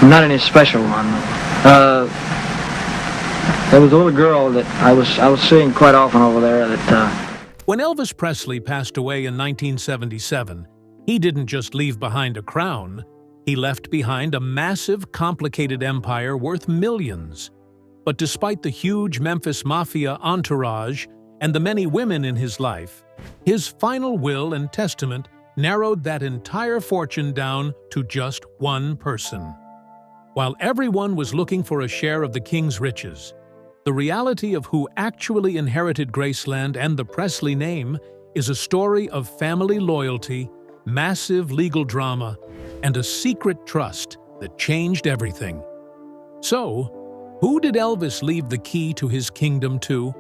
Not any special one. There was a little girl that I was seeing quite often over there that. When Elvis Presley passed away in 1977, he didn't just leave behind a crown. He left behind a massive, complicated empire worth millions. But despite the huge Memphis Mafia entourage and the many women in his life, his final will and testament narrowed that entire fortune down to just one person. While everyone was looking for a share of the king's riches, the reality of who actually inherited Graceland and the Presley name is a story of family loyalty, massive legal drama, and a secret trust that changed everything. So, who did Elvis leave the key to his kingdom to?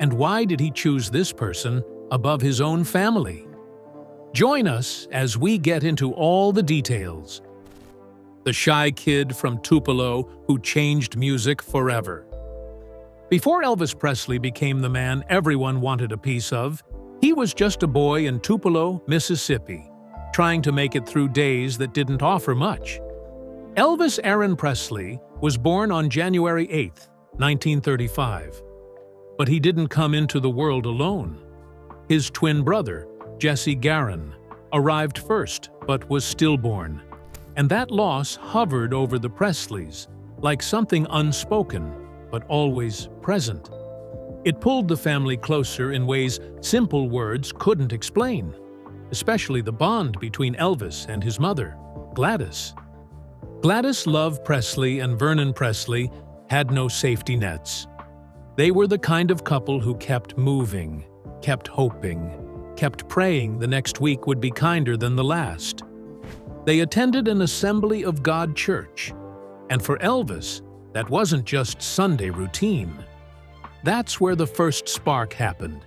And why did he choose this person above his own family? Join us as we get into all the details. The shy kid from Tupelo who changed music forever. Before Elvis Presley became the man everyone wanted a piece of, he was just a boy in Tupelo, Mississippi, trying to make it through days that didn't offer much. Elvis Aaron Presley was born on January 8, 1935. But he didn't come into the world alone. His twin brother, Jesse Garon, arrived first but was stillborn. And that loss hovered over the Presleys, like something unspoken, but always present. It pulled the family closer in ways simple words couldn't explain, especially the bond between Elvis and his mother, Gladys. Gladys Love Presley and Vernon Presley had no safety nets. They were the kind of couple who kept moving, kept hoping, kept praying the next week would be kinder than the last. They attended an Assembly of God church, and for Elvis, that wasn't just Sunday routine. That's where the first spark happened.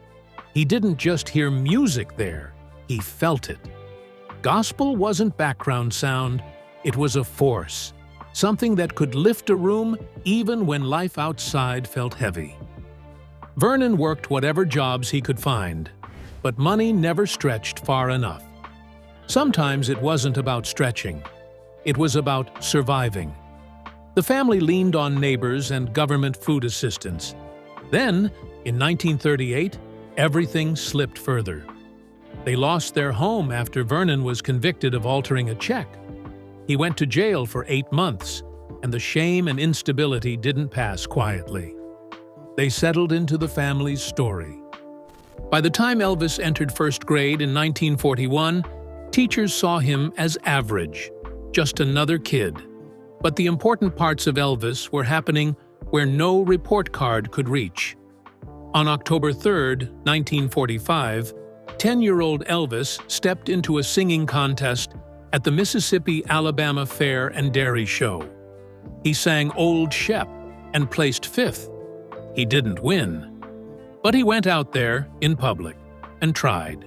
He didn't just hear music there, he felt it. Gospel wasn't background sound, it was a force, something that could lift a room even when life outside felt heavy. Vernon worked whatever jobs he could find, but money never stretched far enough. Sometimes it wasn't about stretching, it was about surviving. The family leaned on neighbors and government food assistance. Then, in 1938, everything slipped further. They lost their home after Vernon was convicted of altering a check. He went to jail for 8 months, and the shame and instability didn't pass quietly. They settled into the family's story. By the time Elvis entered first grade in 1941, teachers saw him as average, just another kid. But the important parts of Elvis were happening where no report card could reach. On October 3, 1945, 10-year-old Elvis stepped into a singing contest at the Mississippi-Alabama Fair and Dairy Show. He sang Old Shep and placed 5th. He didn't win, but he went out there in public and tried.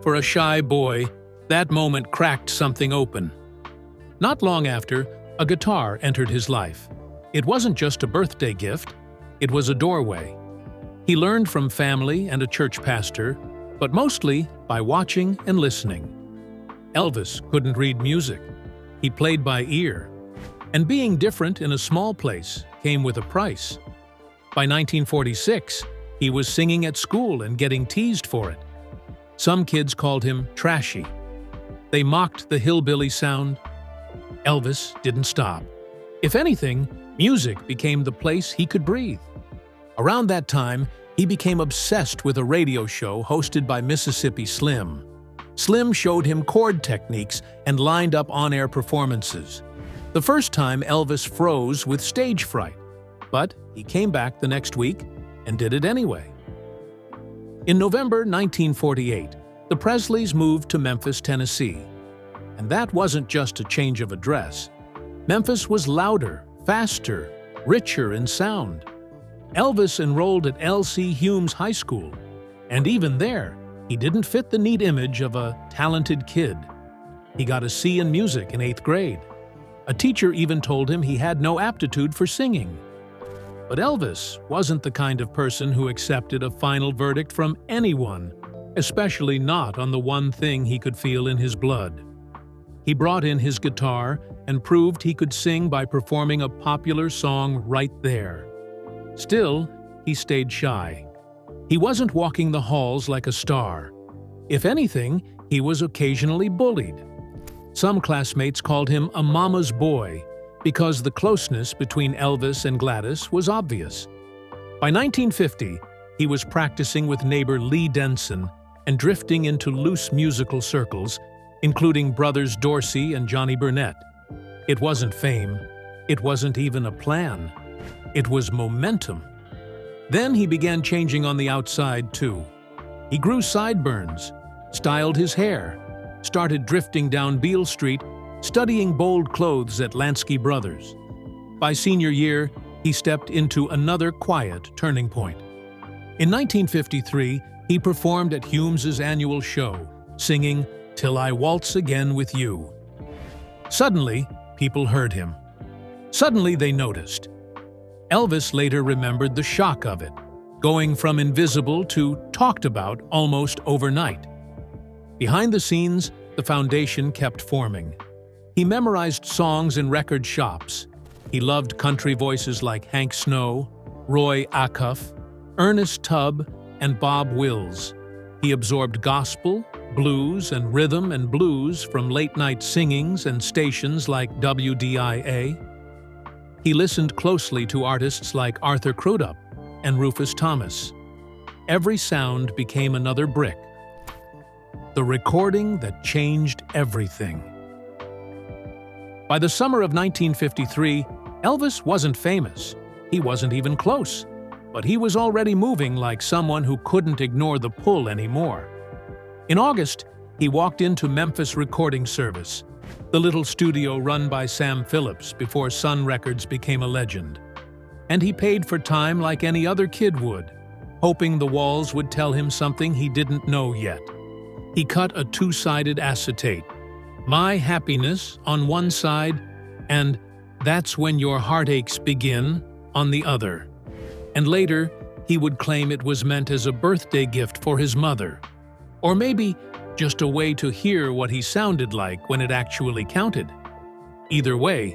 For a shy boy, that moment cracked something open. Not long after, a guitar entered his life. It wasn't just a birthday gift, it was a doorway. He learned from family and a church pastor, but mostly by watching and listening. Elvis couldn't read music. He played by ear. And being different in a small place came with a price. By 1946, he was singing at school and getting teased for it. Some kids called him trashy. They mocked the hillbilly sound. Elvis didn't stop. If anything, music became the place he could breathe. Around that time, he became obsessed with a radio show hosted by Mississippi Slim. Slim showed him chord techniques and lined up on-air performances. The first time, Elvis froze with stage fright, but he came back the next week and did it anyway. In November 1948, the Presleys moved to Memphis, Tennessee. And that wasn't just a change of address. Memphis was louder, faster, richer in sound. Elvis enrolled at L.C. Humes High School, and even there, he didn't fit the neat image of a talented kid. He got a C in music in 8th grade. A teacher even told him he had no aptitude for singing. But Elvis wasn't the kind of person who accepted a final verdict from anyone, especially not on the one thing he could feel in his blood. He brought in his guitar and proved he could sing by performing a popular song right there. Still, he stayed shy. He wasn't walking the halls like a star. If anything, he was occasionally bullied. Some classmates called him a mama's boy because the closeness between Elvis and Gladys was obvious. By 1950, he was practicing with neighbor Lee Denson and drifting into loose musical circles, including brothers Dorsey and Johnny Burnett. It wasn't fame. It wasn't even a plan. It was momentum. Then he began changing on the outside, too. He grew sideburns, styled his hair, started drifting down Beale Street, studying bold clothes at Lansky Brothers. By senior year, he stepped into another quiet turning point. In 1953, he performed at Humes' annual show, singing "Till I Waltz Again with You." Suddenly, people heard him. Suddenly, they noticed. Elvis later remembered the shock of it, going from invisible to talked about almost overnight. Behind the scenes, the foundation kept forming. He memorized songs in record shops. He loved country voices like Hank Snow, Roy Acuff, Ernest Tubb, and Bob Wills. He absorbed gospel, blues, and rhythm and blues from late-night singings and stations like WDIA. He listened closely to artists like Arthur Crudup and Rufus Thomas. Every sound became another brick. The recording that changed everything. By the summer of 1953, Elvis wasn't famous. He wasn't even close. But he was already moving like someone who couldn't ignore the pull anymore. In August, he walked into Memphis Recording Service, the little studio run by Sam Phillips before Sun Records became a legend. And he paid for time like any other kid would, hoping the walls would tell him something he didn't know yet. He cut a two-sided acetate, "My Happiness" on one side and "That's When Your Heartaches Begin" on the other. And later, he would claim it was meant as a birthday gift for his mother. Or maybe just a way to hear what he sounded like when it actually counted. Either way,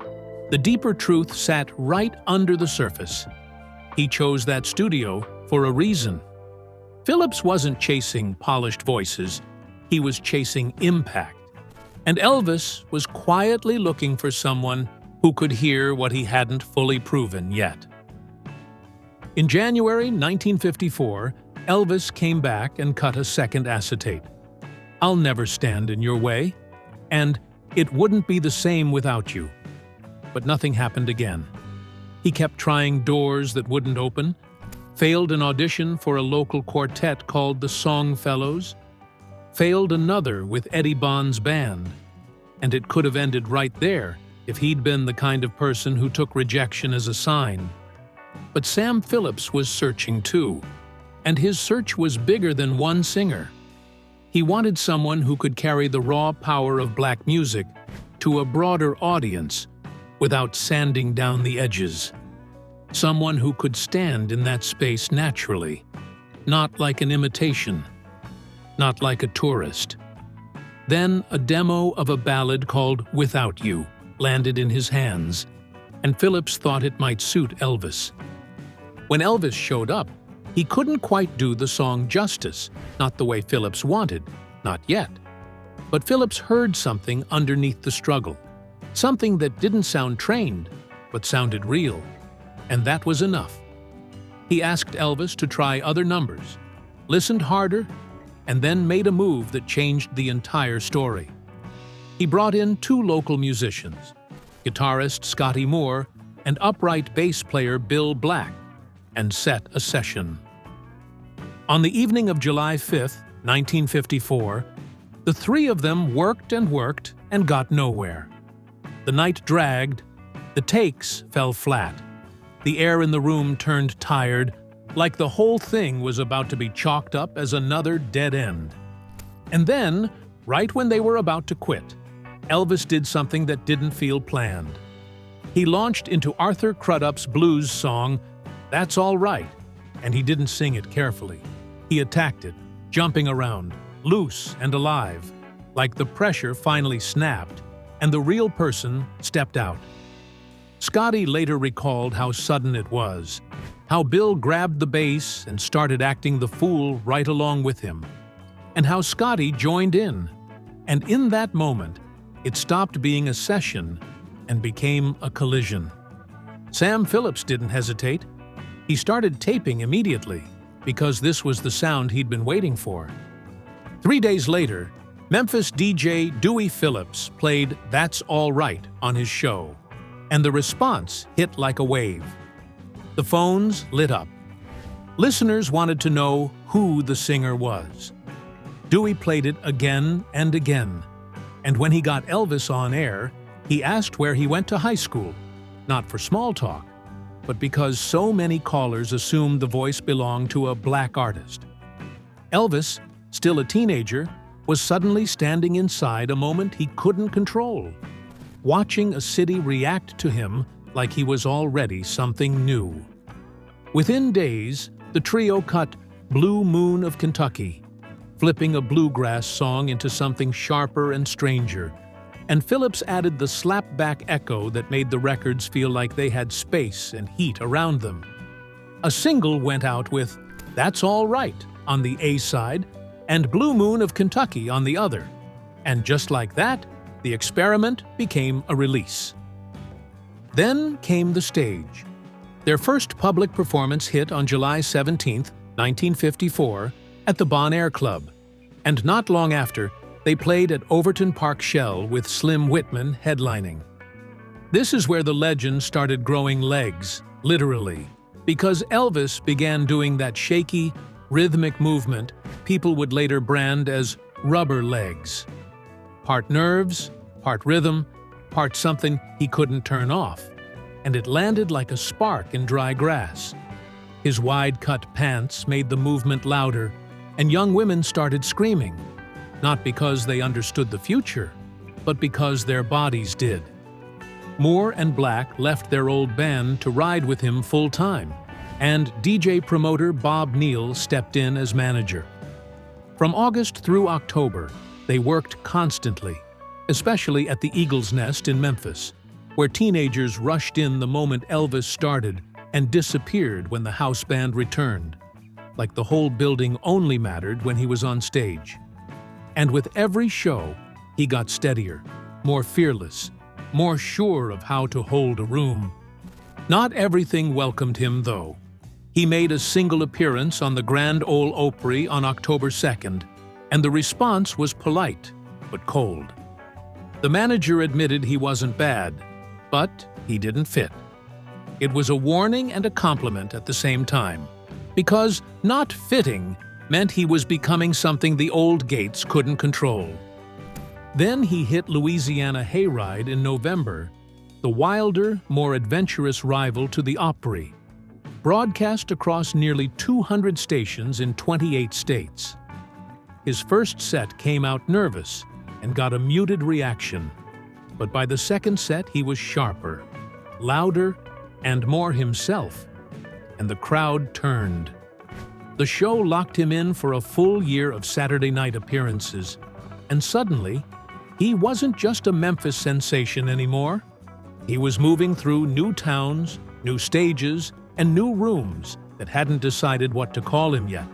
the deeper truth sat right under the surface. He chose that studio for a reason. Phillips wasn't chasing polished voices. He was chasing impact. And Elvis was quietly looking for someone who could hear what he hadn't fully proven yet. In January 1954, Elvis came back and cut a second acetate. "I'll Never Stand in Your Way," and "It Wouldn't Be the Same Without You." But nothing happened again. He kept trying doors that wouldn't open, failed an audition for a local quartet called the Songfellows, failed another with Eddie Bond's band, and it could have ended right there if he'd been the kind of person who took rejection as a sign. But Sam Phillips was searching too, and his search was bigger than one singer. He wanted someone who could carry the raw power of black music to a broader audience without sanding down the edges. Someone who could stand in that space naturally, not like an imitation, not like a tourist. Then a demo of a ballad called "Without You" landed in his hands, and Phillips thought it might suit Elvis. When Elvis showed up, he couldn't quite do the song justice, not the way Phillips wanted, not yet. But Phillips heard something underneath the struggle, something that didn't sound trained, but sounded real, and that was enough. He asked Elvis to try other numbers, listened harder, and then made a move that changed the entire story. He brought in two local musicians, guitarist Scotty Moore and upright bass player Bill Black, and set a session. On the evening of July 5, 1954, the three of them worked and got nowhere. The night dragged, the takes fell flat. The air in the room turned tired, like the whole thing was about to be chalked up as another dead end. And then, right when they were about to quit, Elvis did something that didn't feel planned. He launched into Arthur Crudup's blues song, "That's All Right," and he didn't sing it carefully. He attacked it, jumping around, loose and alive, like the pressure finally snapped, and the real person stepped out. Scotty later recalled how sudden it was, how Bill grabbed the bass and started acting the fool right along with him, and how Scotty joined in. And in that moment, it stopped being a session and became a collision. Sam Phillips didn't hesitate. He started taping immediately, because this was the sound he'd been waiting for. 3 days later, Memphis DJ Dewey Phillips played That's All Right on his show, and the response hit like a wave. The phones lit up. Listeners wanted to know who the singer was. Dewey played it again and again, and when he got Elvis on air, he asked where he went to high school, not for small talk, but because so many callers assumed the voice belonged to a black artist. Elvis, still a teenager, was suddenly standing inside a moment he couldn't control, watching a city react to him like he was already something new. Within days, the trio cut Blue Moon of Kentucky, flipping a bluegrass song into something sharper and stranger, and Phillips added the slapback echo that made the records feel like they had space and heat around them. A single went out with That's All Right on the A side and Blue Moon of Kentucky on the other, and just like that, the experiment became a release. Then came the stage. Their first public performance hit on July 17, 1954, at the Bon Air Club, and not long after, they played at Overton Park Shell with Slim Whitman headlining. This is where the legend started growing legs, literally, because Elvis began doing that shaky, rhythmic movement people would later brand as rubber legs. Part nerves, part rhythm, part something he couldn't turn off, and it landed like a spark in dry grass. His wide-cut pants made the movement louder, and young women started screaming, not because they understood the future, but because their bodies did. Moore and Black left their old band to ride with him full-time, and DJ promoter Bob Neal stepped in as manager. From August through October, they worked constantly, especially at the Eagle's Nest in Memphis, where teenagers rushed in the moment Elvis started and disappeared when the house band returned, like the whole building only mattered when he was on stage. And with every show, he got steadier, more fearless, more sure of how to hold a room. Not everything welcomed him, though. He made a single appearance on the Grand Ole Opry on October 2nd, and the response was polite, but cold. The manager admitted he wasn't bad, but he didn't fit. It was a warning and a compliment at the same time, because not fitting meant he was becoming something the old Gates couldn't control. Then he hit Louisiana Hayride in November, the wilder, more adventurous rival to the Opry, broadcast across nearly 200 stations in 28 states. His first set came out nervous and got a muted reaction, but by the second set he was sharper, louder, and more himself, and the crowd turned. The show locked him in for a full year of Saturday night appearances, and suddenly, he wasn't just a Memphis sensation anymore. He was moving through new towns, new stages, and new rooms that hadn't decided what to call him yet.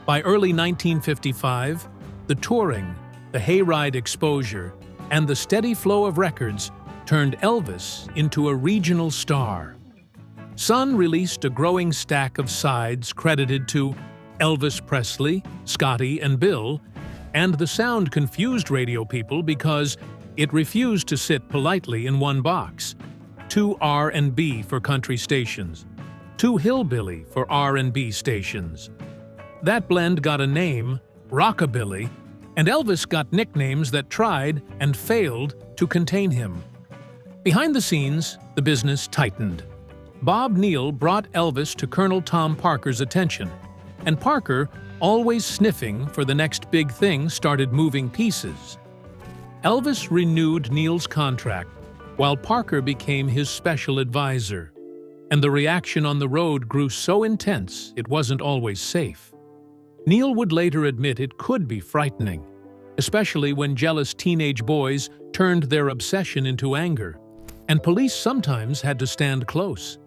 By early 1955, the touring, the hayride exposure, and the steady flow of records turned Elvis into a regional star. Sun released a growing stack of sides credited to Elvis Presley, Scotty, and Bill, and the sound confused radio people because it refused to sit politely in one box. 2 R&B for country stations, 2 hillbilly for R&B stations. That blend got a name, Rockabilly, and Elvis got nicknames that tried and failed to contain him. Behind the scenes, the business tightened. Bob Neal brought Elvis to Colonel Tom Parker's attention, and Parker, always sniffing for the next big thing, started moving pieces. Elvis renewed Neal's contract, while Parker became his special advisor, and the reaction on the road grew so intense it wasn't always safe. Neal would later admit it could be frightening. especially when jealous teenage boys turned their obsession into anger, and police sometimes had to stand close.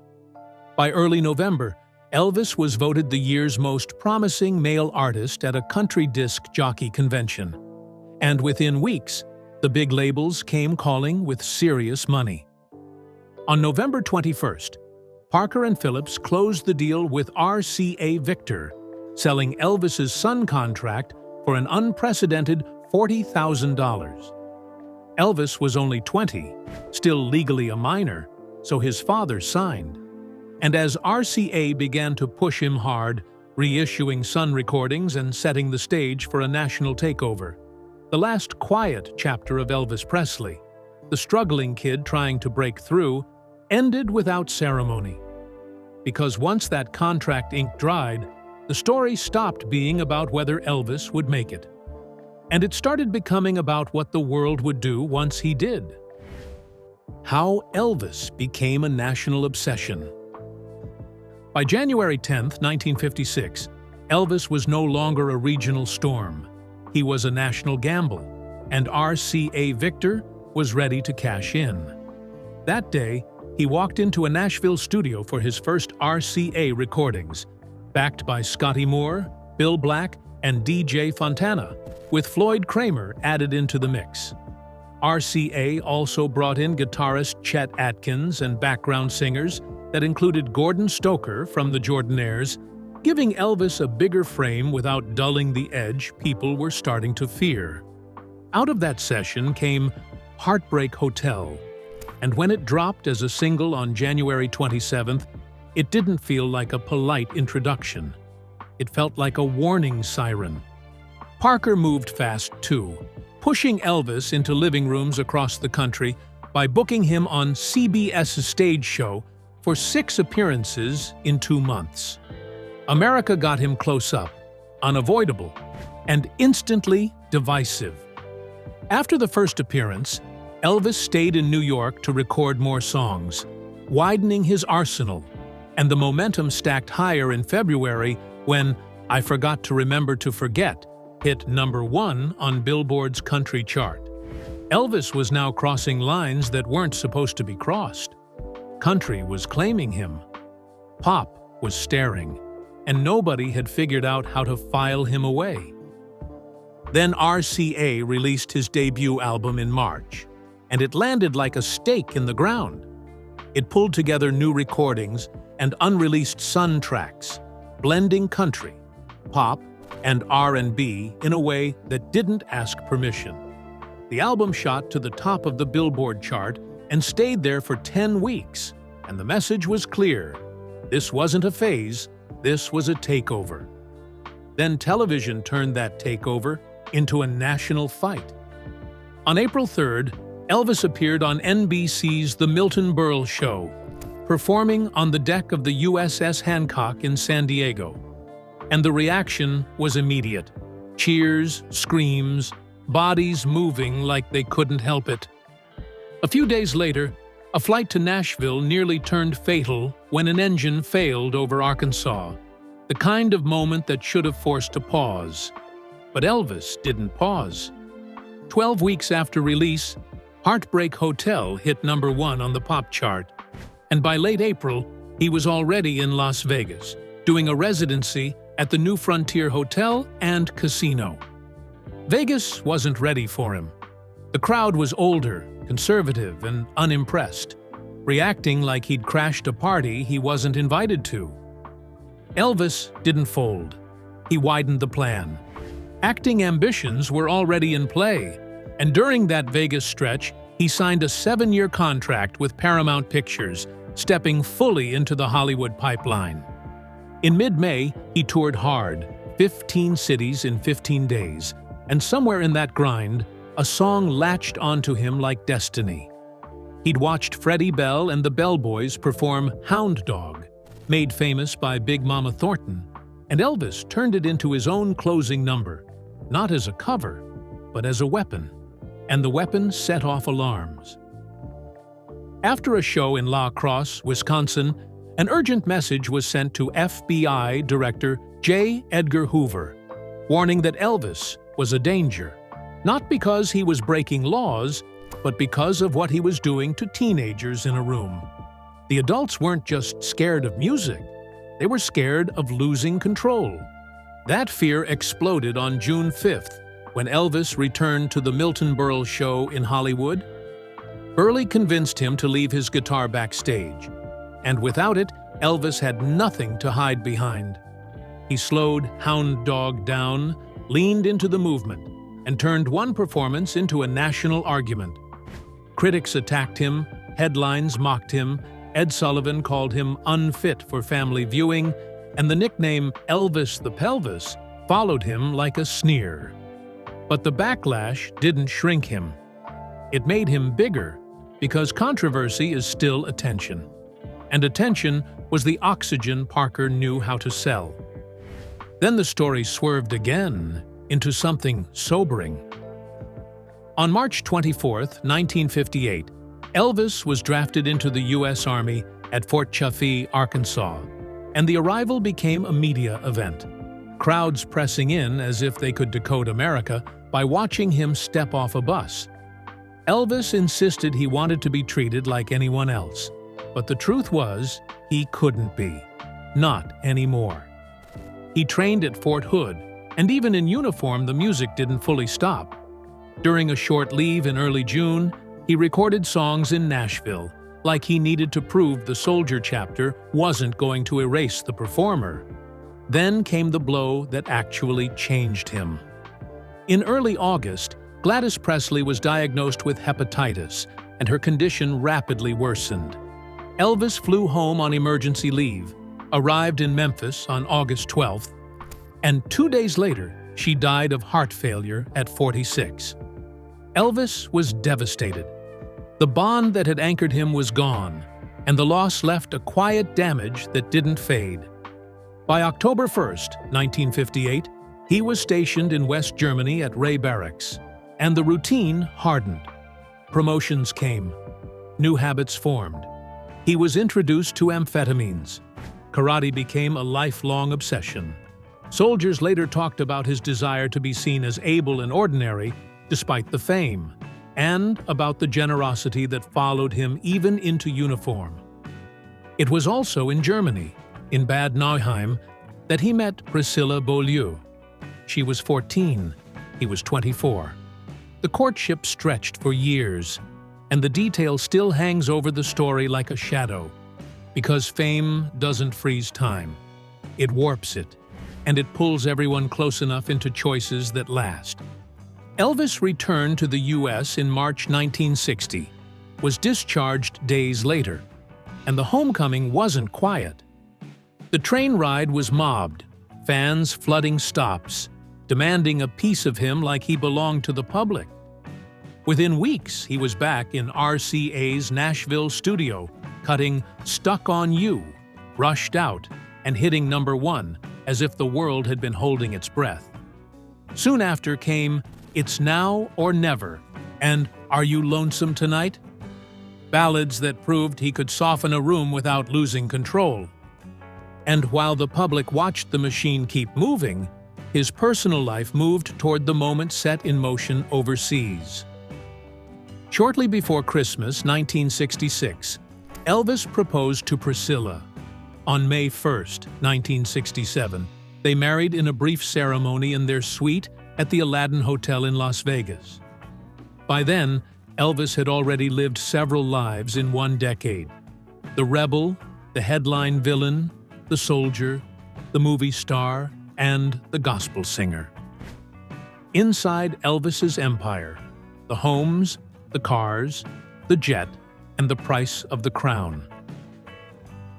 By early November, Elvis was voted the year's most promising male artist at a country disc jockey convention. And within weeks, the big labels came calling with serious money. On November 21st, Parker and Phillips closed the deal with RCA Victor, selling Elvis's Sun contract for an unprecedented $40,000. Elvis was only 20, still legally a minor, so his father signed. And as RCA began to push him hard, reissuing Sun recordings and setting the stage for a national takeover, the last quiet chapter of Elvis Presley, the struggling kid trying to break through, ended without ceremony. Because once that contract ink dried, the story stopped being about whether Elvis would make it. And it started becoming about what the world would do once he did. How Elvis became a national obsession. By January 10, 1956, Elvis was no longer a regional storm. He was a national gamble, and RCA Victor was ready to cash in. That day, he walked into a Nashville studio for his first RCA recordings, backed by Scotty Moore, Bill Black, and DJ Fontana, with Floyd Kramer added into the mix. RCA also brought in guitarist Chet Atkins and background singers that included Gordon Stoker from the Jordanaires, giving Elvis a bigger frame without dulling the edge people were starting to fear. Out of that session came Heartbreak Hotel, and when it dropped as a single on January 27th, it didn't feel like a polite introduction. It felt like a warning siren. Parker moved fast, too, pushing Elvis into living rooms across the country by booking him on CBS's stage show for 6 appearances in 2 months. America got him close up, unavoidable, and instantly divisive. After the first appearance, Elvis stayed in New York to record more songs, widening his arsenal, and the momentum stacked higher in February when I Forgot to Remember to Forget hit #1 on Billboard's country chart. Elvis was now crossing lines that weren't supposed to be crossed. Country was claiming him. Pop was staring, and nobody had figured out how to file him away. Then RCA released his debut album in March, and it landed like a stake in the ground. It pulled together new recordings and unreleased Sun tracks, blending country, pop, and R&B in a way that didn't ask permission. The album shot to the top of the Billboard chart and stayed there for 10 weeks, and the message was clear. This wasn't a phase, this was a takeover. Then television turned that takeover into a national fight. On April 3rd, Elvis appeared on NBC's The Milton Berle Show, performing on the deck of the USS Hancock in San Diego. And the reaction was immediate. Cheers, screams, bodies moving like they couldn't help it. A few days later, a flight to Nashville nearly turned fatal when an engine failed over Arkansas, the kind of moment that should have forced a pause. But Elvis didn't pause. 12 weeks after release, Heartbreak Hotel hit #1 on the pop chart, and by late April, he was already in Las Vegas, doing a residency at the New Frontier Hotel and Casino. Vegas wasn't ready for him. The crowd was older, conservative, and unimpressed, reacting like he'd crashed a party he wasn't invited to. Elvis didn't fold. He widened the plan. Acting ambitions were already in play, and during that Vegas stretch, he signed a 7-year contract with Paramount Pictures, stepping fully into the Hollywood pipeline. In mid-May, he toured hard, 15 cities in 15 days, and somewhere in that grind, a song latched onto him like destiny. He'd watched Freddie Bell and the Bell Boys perform Hound Dog, made famous by Big Mama Thornton, and Elvis turned it into his own closing number, not as a cover, but as a weapon, and the weapon set off alarms. After a show in La Crosse, Wisconsin, an urgent message was sent to FBI Director J. Edgar Hoover, warning that Elvis was a danger. Not because he was breaking laws, but because of what he was doing to teenagers in a room. The adults weren't just scared of music, they were scared of losing control. That fear exploded on June 5th, when Elvis returned to the Milton Berle show in Hollywood. Berle convinced him to leave his guitar backstage, and without it, Elvis had nothing to hide behind. He slowed Hound Dog down, leaned into the movement, and turned one performance into a national argument. Critics attacked him, headlines mocked him, Ed Sullivan called him unfit for family viewing, and the nickname Elvis the Pelvis followed him like a sneer. But the backlash didn't shrink him. It made him bigger, because controversy is still attention. And attention was the oxygen Parker knew how to sell. Then the story swerved again into something sobering. On March 24, 1958, Elvis was drafted into the U.S. Army at Fort Chaffee, Arkansas, and the arrival became a media event. Crowds pressing in as if they could decode America by watching him step off a bus. Elvis insisted he wanted to be treated like anyone else, but the truth was, he couldn't be. Not anymore. He trained at Fort Hood, and even in uniform the music didn't fully stop. During a short leave in early June, he recorded songs in Nashville, like he needed to prove the soldier chapter wasn't going to erase the performer. Then came the blow that actually changed him. In early August, Gladys Presley was diagnosed with hepatitis, and her condition rapidly worsened. Elvis flew home on emergency leave, arrived in Memphis on August 12th, and 2 days later, she died of heart failure at 46. Elvis was devastated. The bond that had anchored him was gone, and the loss left a quiet damage that didn't fade. By October 1st, 1958, he was stationed in West Germany at Ray Barracks, and the routine hardened. Promotions came. New habits formed. He was introduced to amphetamines. Karate became a lifelong obsession. Soldiers later talked about his desire to be seen as able and ordinary despite the fame, and about the generosity that followed him even into uniform. It was also in Germany, in Bad Nauheim, that he met Priscilla Beaulieu. She was 14, he was 24. The courtship stretched for years, and the detail still hangs over the story like a shadow, because fame doesn't freeze time. It warps it, and it pulls everyone close enough into choices that last. Elvis returned to the U.S. in March 1960, was discharged days later, and the homecoming wasn't quiet. The train ride was mobbed, fans flooding stops, demanding a piece of him like he belonged to the public. Within weeks, he was back in RCA's Nashville studio, cutting Stuck on You, Rushed Out, and hitting #1 as if the world had been holding its breath. Soon after came It's Now or Never and Are You Lonesome Tonight? Ballads that proved he could soften a room without losing control. And while the public watched the machine keep moving, his personal life moved toward the moment set in motion overseas. Shortly before Christmas 1966, Elvis proposed to Priscilla. On May 1st, 1967, they married in a brief ceremony in their suite at the Aladdin Hotel in Las Vegas. By then, Elvis had already lived several lives in one decade. The rebel, the headline villain, the soldier, the movie star, and the gospel singer. Inside Elvis's empire, the homes, the cars, the jet, and the price of the crown.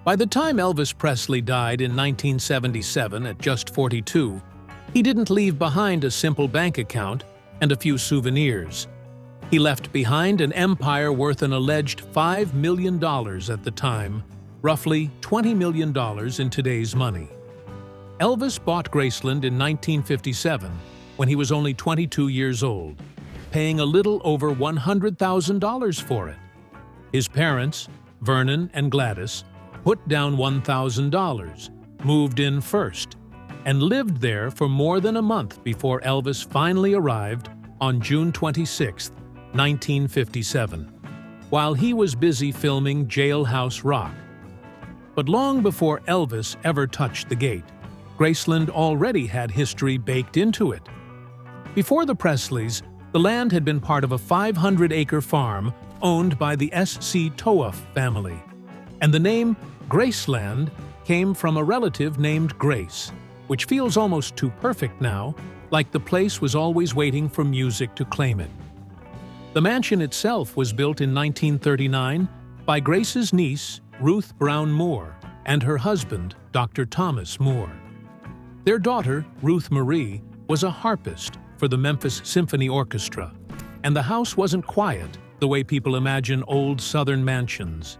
By the time Elvis Presley died in 1977 at just 42, he didn't leave behind a simple bank account and a few souvenirs. He left behind an empire worth an alleged $5 million at the time, roughly $20 million in today's money. Elvis bought Graceland in 1957 when he was only 22 years old, paying a little over $100,000 for it. His parents, Vernon and Gladys, put down $1,000, moved in first, and lived there for more than a month before Elvis finally arrived on June 26, 1957, while he was busy filming Jailhouse Rock. But long before Elvis ever touched the gate, Graceland already had history baked into it. Before the Presleys, the land had been part of a 500-acre farm owned by the S.C. Toa family, and the name Graceland came from a relative named Grace, which feels almost too perfect now, like the place was always waiting for music to claim it. The mansion itself was built in 1939 by Grace's niece, Ruth Brown Moore, and her husband, Dr. Thomas Moore. Their daughter, Ruth Marie, was a harpist for the Memphis Symphony Orchestra, and the house wasn't quiet the way people imagine old Southern mansions.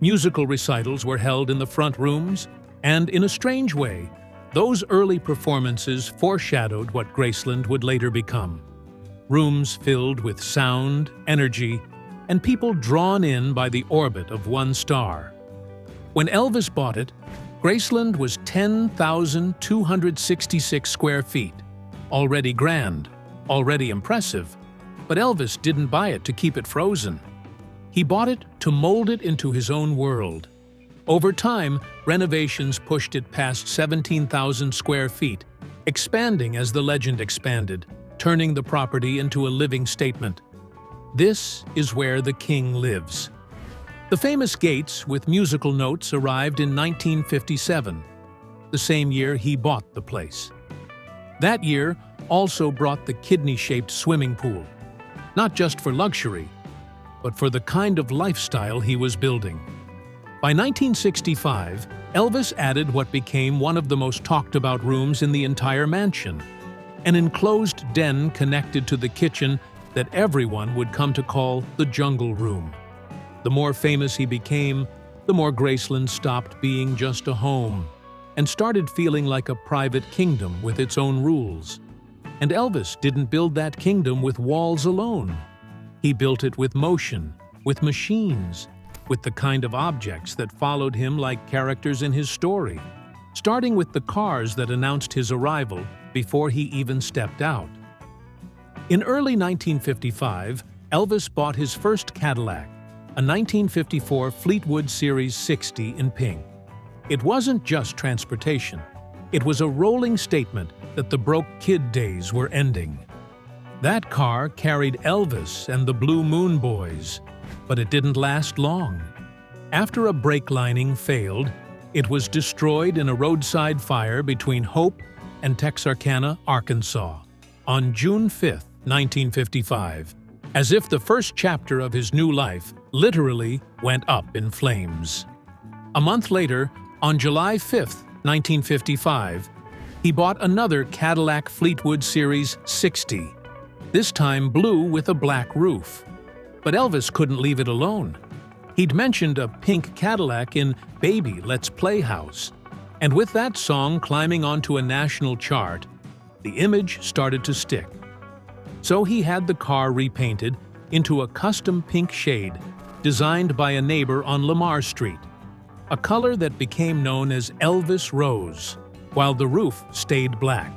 Musical recitals were held in the front rooms, and in a strange way, those early performances foreshadowed what Graceland would later become. Rooms filled with sound, energy, and people drawn in by the orbit of one star. When Elvis bought it, Graceland was 10,266 square feet, already grand, already impressive, but Elvis didn't buy it to keep it frozen. He bought it to mold it into his own world. Over time, renovations pushed it past 17,000 square feet, expanding as the legend expanded, turning the property into a living statement. This is where the king lives. The famous gates with musical notes arrived in 1957, the same year he bought the place. That year also brought the kidney-shaped swimming pool, not just for luxury, but for the kind of lifestyle he was building. By 1965, Elvis added what became one of the most talked-about rooms in the entire mansion, an enclosed den connected to the kitchen that everyone would come to call the Jungle Room. The more famous he became, the more Graceland stopped being just a home and started feeling like a private kingdom with its own rules. And Elvis didn't build that kingdom with walls alone. He built it with motion, with machines, with the kind of objects that followed him like characters in his story, starting with the cars that announced his arrival before he even stepped out. In early 1955, Elvis bought his first Cadillac, a 1954 Fleetwood Series 60 in pink. It wasn't just transportation. It was a rolling statement that the broke kid days were ending. That car carried Elvis and the Blue Moon Boys, but it didn't last long. After a brake lining failed, it was destroyed in a roadside fire between Hope and Texarkana, Arkansas, on June 5, 1955, as if the first chapter of his new life literally went up in flames. A month later, on July 5, 1955, he bought another Cadillac Fleetwood Series 60, this time blue with a black roof. But Elvis couldn't leave it alone. He'd mentioned a pink Cadillac in Baby, Let's Play House, and with that song climbing onto a national chart, the image started to stick. So he had the car repainted into a custom pink shade designed by a neighbor on Lamar Street, a color that became known as Elvis Rose, while the roof stayed black.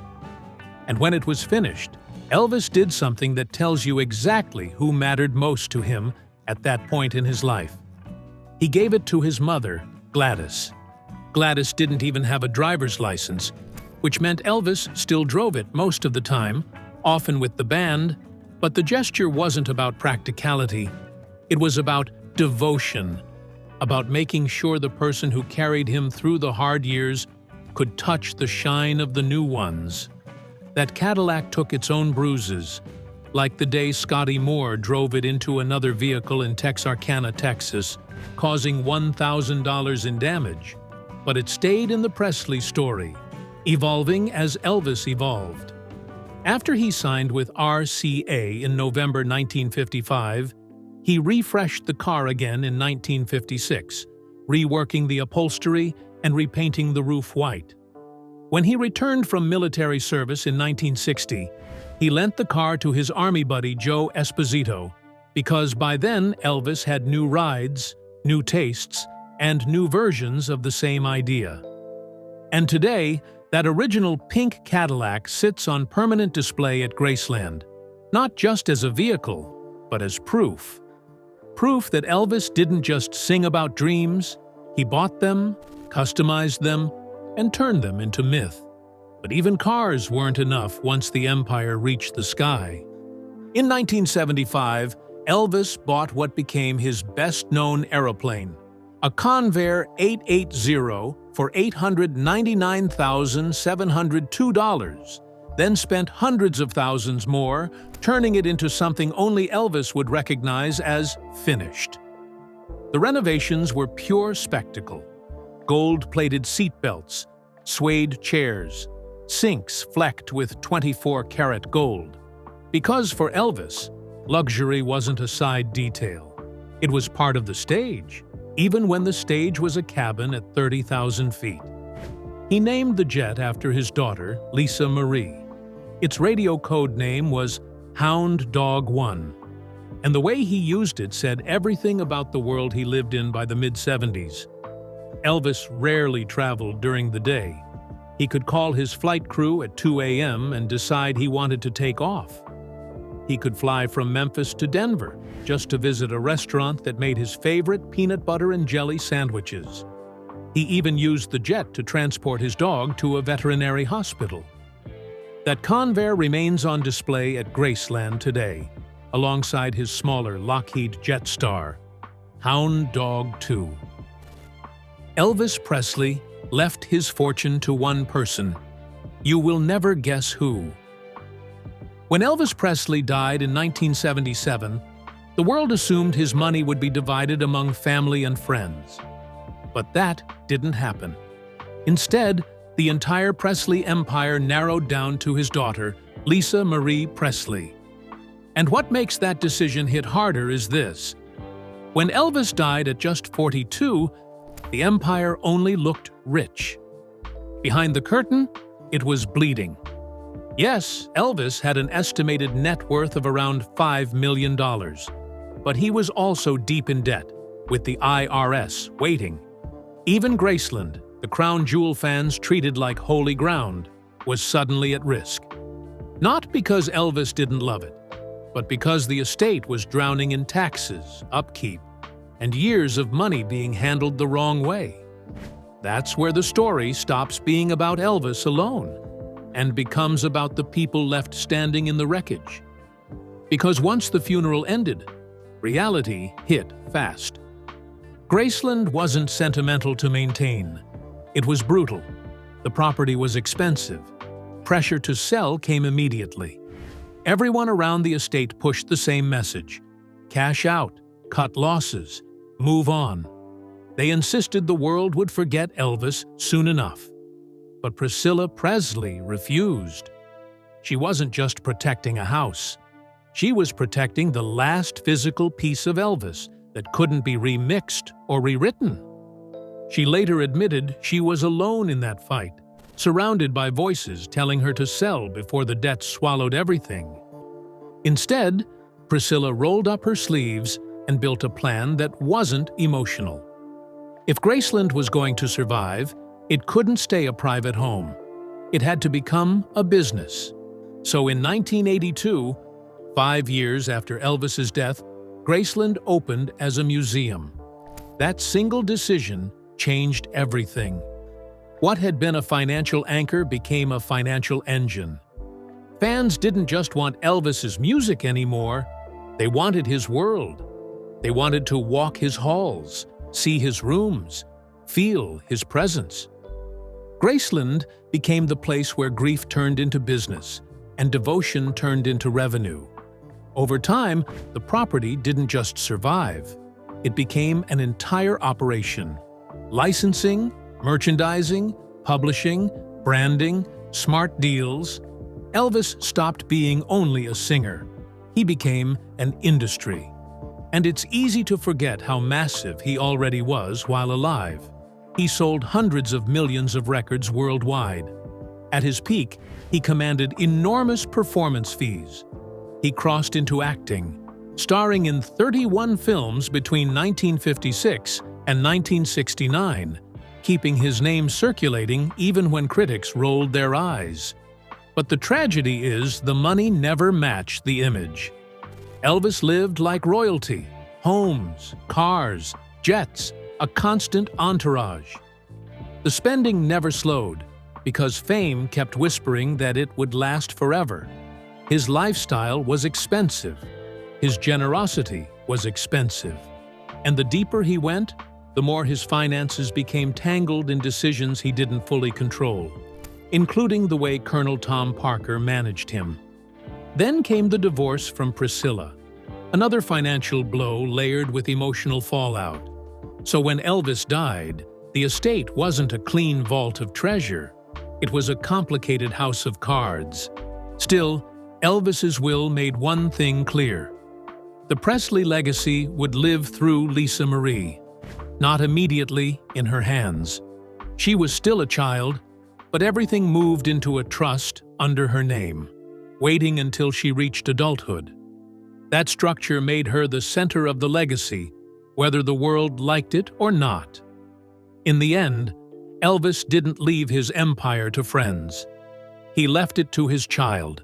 And when it was finished, Elvis did something that tells you exactly who mattered most to him at that point in his life. He gave it to his mother, Gladys. Gladys didn't even have a driver's license, which meant Elvis still drove it most of the time, often with the band, but the gesture wasn't about practicality. It was about devotion, about making sure the person who carried him through the hard years could touch the shine of the new ones. That Cadillac took its own bruises, like the day Scotty Moore drove it into another vehicle in Texarkana, Texas, causing $1,000 in damage. But it stayed in the Presley story, evolving as Elvis evolved. After he signed with RCA in November 1955, he refreshed the car again in 1956, reworking the upholstery and repainting the roof white. When he returned from military service in 1960, he lent the car to his Army buddy Joe Esposito, because by then Elvis had new rides, new tastes, and new versions of the same idea. And today, that original pink Cadillac sits on permanent display at Graceland, not just as a vehicle, but as proof. Proof that Elvis didn't just sing about dreams, he bought them, customized them, and turned them into myth. But even cars weren't enough once the empire reached the sky. In 1975, Elvis bought what became his best-known aeroplane, a Convair 880 for $899,702, then spent hundreds of thousands more, turning it into something only Elvis would recognize as finished. The renovations were pure spectacle. Gold-plated seatbelts, suede chairs, sinks flecked with 24-karat gold. Because for Elvis, luxury wasn't a side detail. It was part of the stage, even when the stage was a cabin at 30,000 feet. He named the jet after his daughter, Lisa Marie. Its radio code name was Hound Dog 1, and the way he used it said everything about the world he lived in by the mid-70s. Elvis rarely traveled during the day. He could call his flight crew at 2 a.m. and decide he wanted to take off. He could fly from Memphis to Denver just to visit a restaurant that made his favorite peanut butter and jelly sandwiches. He even used the jet to transport his dog to a veterinary hospital. That Convair remains on display at Graceland today, alongside his smaller Lockheed Jetstar, Hound Dog 2. Elvis Presley left his fortune to one person. You will never guess who. When Elvis Presley died in 1977, the world assumed his money would be divided among family and friends. But that didn't happen. Instead, the entire Presley empire narrowed down to his daughter, Lisa Marie Presley. And what makes that decision hit harder is this. When Elvis died at just 42, the empire only looked rich. Behind the curtain, it was bleeding. Yes, Elvis had an estimated net worth of around $5 million, but he was also deep in debt, with the IRS waiting. Even Graceland, the crown jewel fans treated like holy ground, was suddenly at risk. Not because Elvis didn't love it, but because the estate was drowning in taxes, upkeep, and years of money being handled the wrong way. That's where the story stops being about Elvis alone and becomes about the people left standing in the wreckage. Because once the funeral ended, reality hit fast. Graceland wasn't sentimental to maintain. It was brutal. The property was expensive. Pressure to sell came immediately. Everyone around the estate pushed the same message: cash out, cut losses, move on. They insisted the world would forget Elvis soon enough. But Priscilla Presley refused. She wasn't just protecting a house. She was protecting the last physical piece of Elvis that couldn't be remixed or rewritten. She later admitted she was alone in that fight, surrounded by voices telling her to sell before the debt swallowed everything. Instead, Priscilla rolled up her sleeves and built a plan that wasn't emotional. If Graceland was going to survive, it couldn't stay a private home. It had to become a business. So in 1982, 5 years after Elvis's death, Graceland opened as a museum. That single decision changed everything. What had been a financial anchor became a financial engine. Fans didn't just want Elvis's music anymore, they wanted his world. They wanted to walk his halls, see his rooms, feel his presence. Graceland became the place where grief turned into business and devotion turned into revenue. Over time, the property didn't just survive. It became an entire operation. Licensing, merchandising, publishing, branding, smart deals. Elvis stopped being only a singer. He became an industry. And it's easy to forget how massive he already was while alive. He sold hundreds of millions of records worldwide. At his peak, he commanded enormous performance fees. He crossed into acting, starring in 31 films between 1956 and 1969, keeping his name circulating even when critics rolled their eyes. But the tragedy is the money never matched the image. Elvis lived like royalty: homes, cars, jets, a constant entourage. The spending never slowed, because fame kept whispering that it would last forever. His lifestyle was expensive. His generosity was expensive. And the deeper he went, the more his finances became tangled in decisions he didn't fully control, including the way Colonel Tom Parker managed him. Then came the divorce from Priscilla, another financial blow layered with emotional fallout. So when Elvis died, the estate wasn't a clean vault of treasure. It was a complicated house of cards. Still, Elvis's will made one thing clear. The Presley legacy would live through Lisa Marie, not immediately in her hands. She was still a child, but everything moved into a trust under her name, waiting until she reached adulthood. That structure made her the center of the legacy, whether the world liked it or not. In the end, Elvis didn't leave his empire to friends. He left it to his child.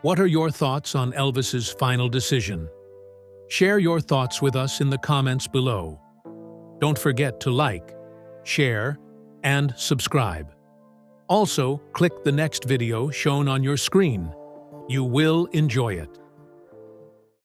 What are your thoughts on Elvis's final decision? Share your thoughts with us in the comments below. Don't forget to like, share, and subscribe. Also, click the next video shown on your screen. You will enjoy it.